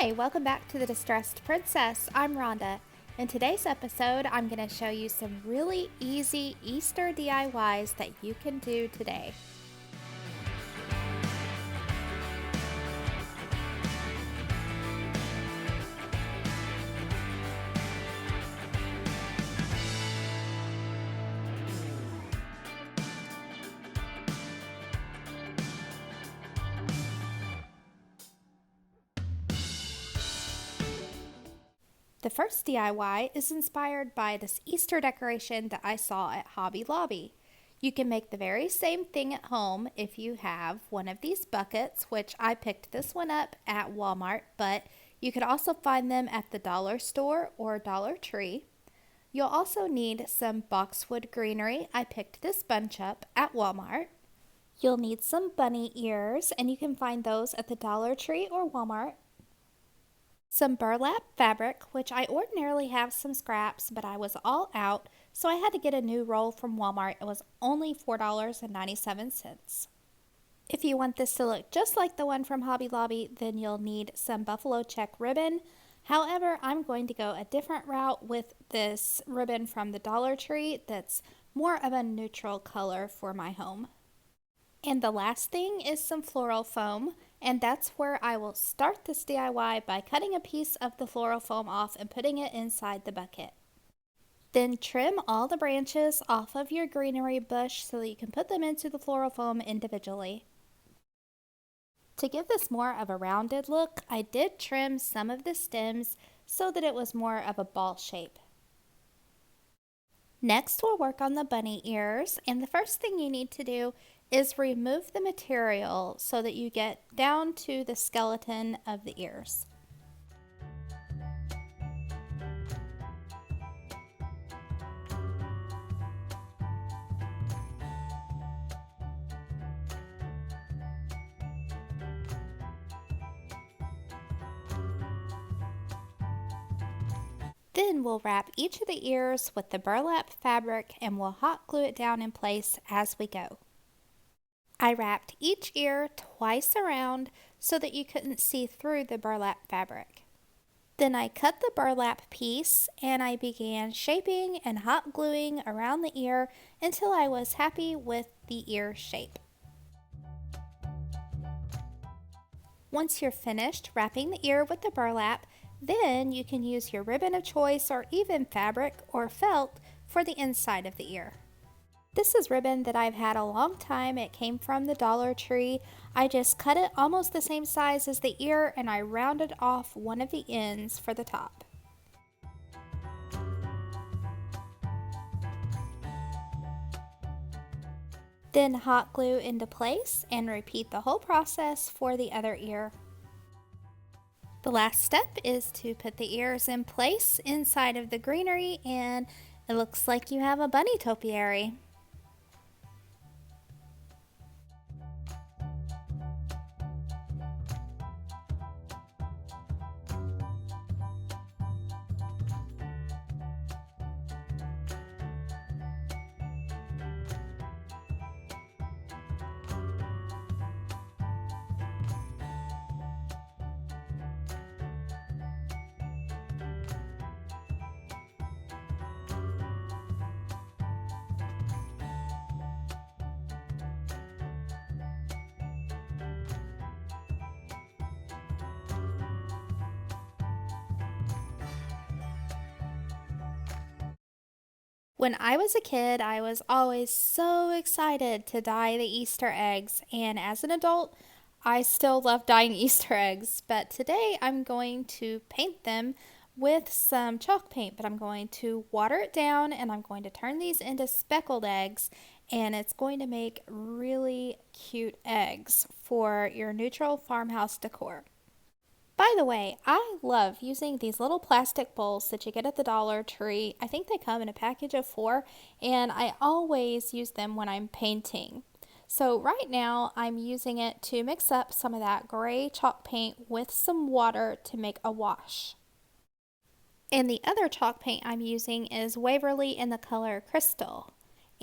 Hi, welcome back to the Distressed Princess. I'm Rhonda. In today's episode, I'm going to show you some really easy Easter DIYs that you can do today. The first DIY is inspired by this Easter decoration that I saw at Hobby Lobby. You can make the very same thing at home if you have one of these buckets, which I picked this one up at Walmart, but you could also find them at the dollar store or Dollar Tree. You'll also need some boxwood greenery. I picked this bunch up at Walmart. You'll need some bunny ears, and you can find those at the Dollar Tree or Walmart. Some burlap fabric, which I ordinarily have some scraps, but I was all out, so I had to get a new roll from Walmart. It was only $4.97. If you want this to look just like the one from Hobby Lobby, then you'll need some buffalo check ribbon. However, I'm going to go a different route with this ribbon from the Dollar Tree that's more of a neutral color for my home. And the last thing is some floral foam, and that's where I will start this DIY by cutting a piece of the floral foam off and putting it inside the bucket. Then trim all the branches off of your greenery bush so that you can put them into the floral foam individually. To give this more of a rounded look, I did trim some of the stems so that it was more of a ball shape. Next, we'll work on the bunny ears, and the first thing you need to do is remove the material so that you get down to the skeleton of the ears. Then we'll wrap each of the ears with the burlap fabric and we'll hot glue it down in place as we go. I wrapped each ear twice around so that you couldn't see through the burlap fabric. Then I cut the burlap piece and I began shaping and hot gluing around the ear until I was happy with the ear shape. Once you're finished wrapping the ear with the burlap, then you can use your ribbon of choice or even fabric or felt for the inside of the ear. This is ribbon that I've had a long time. It came from the Dollar Tree. I just cut it almost the same size as the ear and I rounded off one of the ends for the top. Then hot glue into place and repeat the whole process for the other ear. The last step is to put the ears in place inside of the greenery and it looks like you have a bunny topiary. When I was a kid, I was always so excited to dye the Easter eggs, and as an adult, I still love dyeing Easter eggs, but today I'm going to paint them with some chalk paint, but I'm going to water it down and I'm going to turn these into speckled eggs, and it's going to make really cute eggs for your neutral farmhouse decor. By the way, I love using these little plastic bowls that you get at the Dollar Tree. I think they come in a package of 4, and I always use them when I'm painting. So right now I'm using it to mix up some of that gray chalk paint with some water to make a wash. And the other chalk paint I'm using is Waverly in the color Crystal.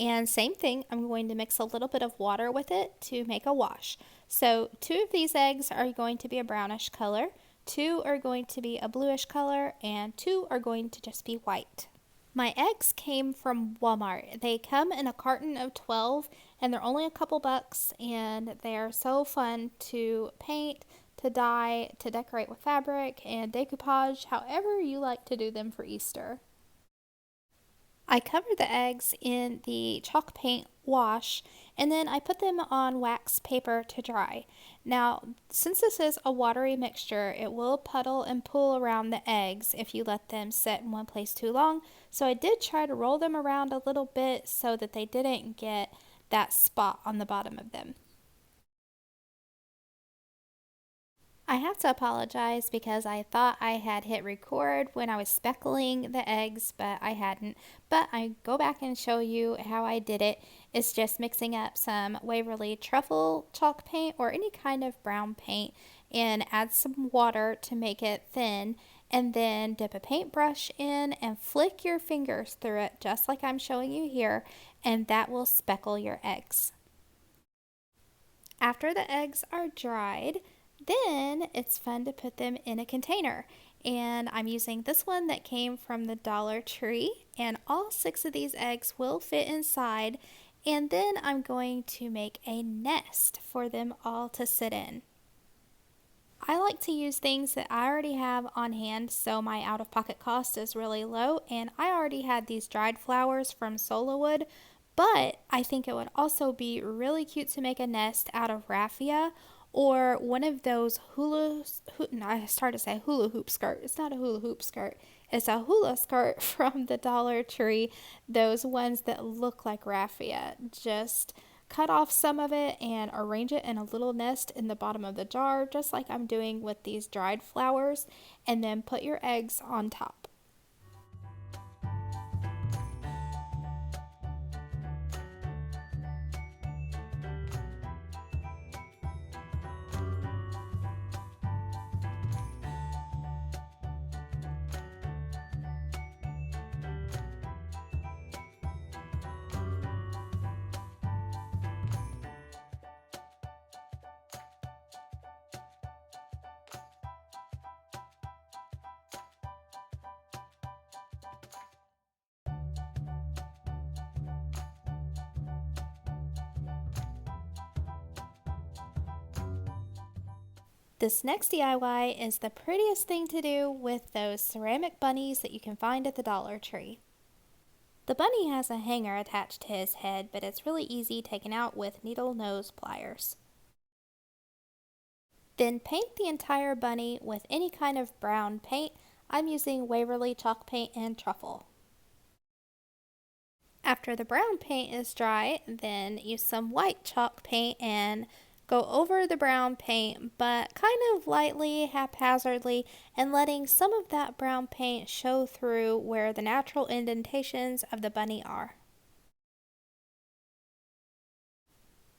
And same thing, I'm going to mix a little bit of water with it to make a wash. So 2 of these eggs are going to be a brownish color. 2 are going to be a bluish color, and 2 are going to just be white. My eggs came from Walmart. They come in a carton of 12 and they're only a couple bucks, and they are so fun to paint, to dye, to decorate with fabric and decoupage, however you like to do them for Easter. I covered the eggs in the chalk paint wash and then I put them on wax paper to dry. Now, since this is a watery mixture, it will puddle and pool around the eggs if you let them sit in one place too long. So I did try to roll them around a little bit so that they didn't get that spot on the bottom of them. I have to apologize because I thought I had hit record when I was speckling the eggs, but I hadn't. But I go back and show you how I did it. It's just mixing up some Waverly truffle chalk paint or any kind of brown paint and add some water to make it thin, and then dip a paintbrush in and flick your fingers through it just like I'm showing you here, and that will speckle your eggs. After the eggs are dried, then it's fun to put them in a container. And I'm using this one that came from the Dollar Tree, and all 6 of these eggs will fit inside. And then I'm going to make a nest for them all to sit in. I like to use things that I already have on hand so my out-of-pocket cost is really low, and I already had these dried flowers from Solowood, but I think it would also be really cute to make a nest out of raffia or one of those I started to say hula hoop skirt. It's not a hula hoop skirt. It's a hula skirt from the Dollar Tree. Those ones that look like raffia. Just cut off some of it and arrange it in a little nest in the bottom of the jar, just like I'm doing with these dried flowers, and then put your eggs on top. This next DIY is the prettiest thing to do with those ceramic bunnies that you can find at the Dollar Tree. The bunny has a hanger attached to his head, but it's really easy taken out with needle nose pliers. Then paint the entire bunny with any kind of brown paint. I'm using Waverly chalk paint and truffle. After the brown paint is dry, then use some white chalk paint and go over the brown paint, but kind of lightly, haphazardly, and letting some of that brown paint show through where the natural indentations of the bunny are.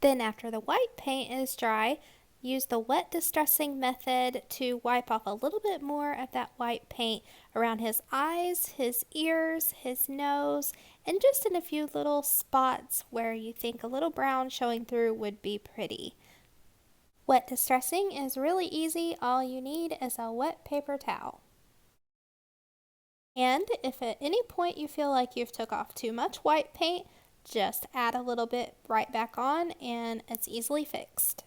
Then after the white paint is dry, use the wet distressing method to wipe off a little bit more of that white paint around his eyes, his ears, his nose, and just in a few little spots where you think a little brown showing through would be pretty. Wet distressing is really easy. All you need is a wet paper towel. And if at any point you feel like you've took off too much white paint, just add a little bit right back on and it's easily fixed.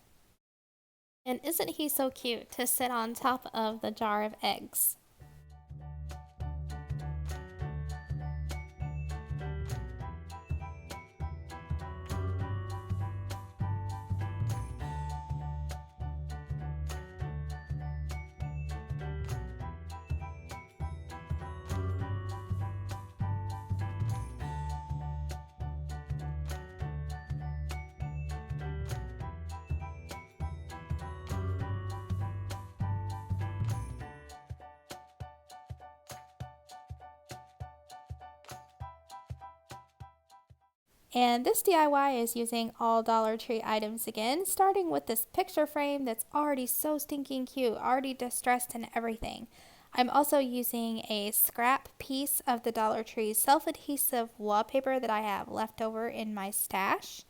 And isn't he so cute to sit on top of the jar of eggs? And this DIY is using all Dollar Tree items again, starting with this picture frame that's already so stinking cute, already distressed and everything. I'm also using a scrap piece of the Dollar Tree self-adhesive wallpaper that I have left over in my stash.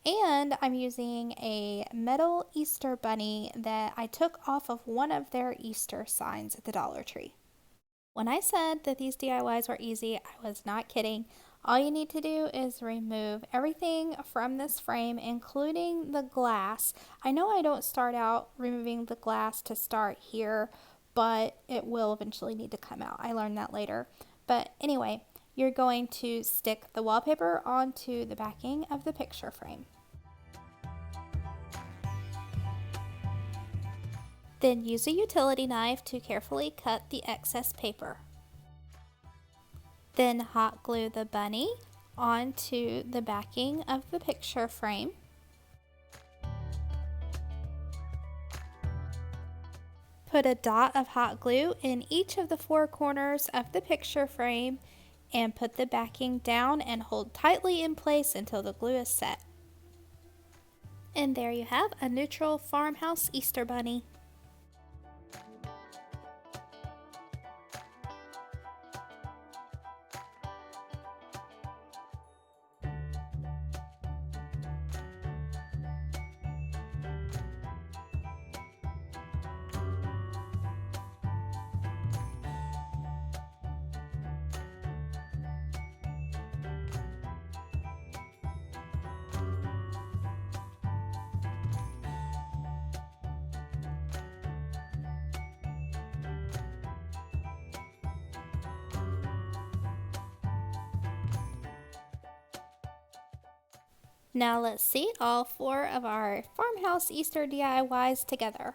And I'm using a metal Easter bunny that I took off of one of their Easter signs at the Dollar Tree. When I said that these DIYs were easy, I was not kidding. All you need to do is remove everything from this frame, including the glass. I know I don't start out removing the glass to start here, but it will eventually need to come out. I learned that later. But anyway, you're going to stick the wallpaper onto the backing of the picture frame. Then use a utility knife to carefully cut the excess paper. Then hot glue the bunny onto the backing of the picture frame. Put a dot of hot glue in each of the four corners of the picture frame and put the backing down and hold tightly in place until the glue is set. And there you have a neutral farmhouse Easter bunny. Now let's see all four of our farmhouse Easter DIYs together.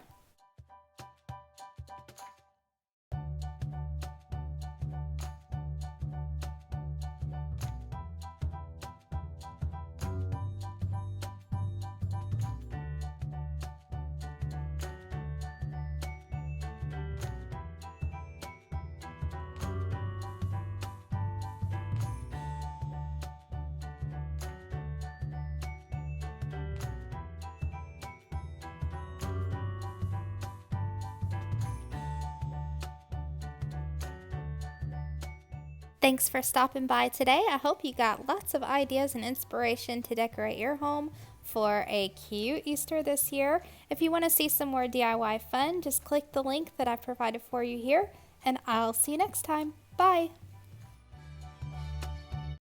Thanks for stopping by today. I hope you got lots of ideas and inspiration to decorate your home for a cute Easter this year. If you want to see some more DIY fun, just click the link that I've provided for you here, and I'll see you next time. Bye!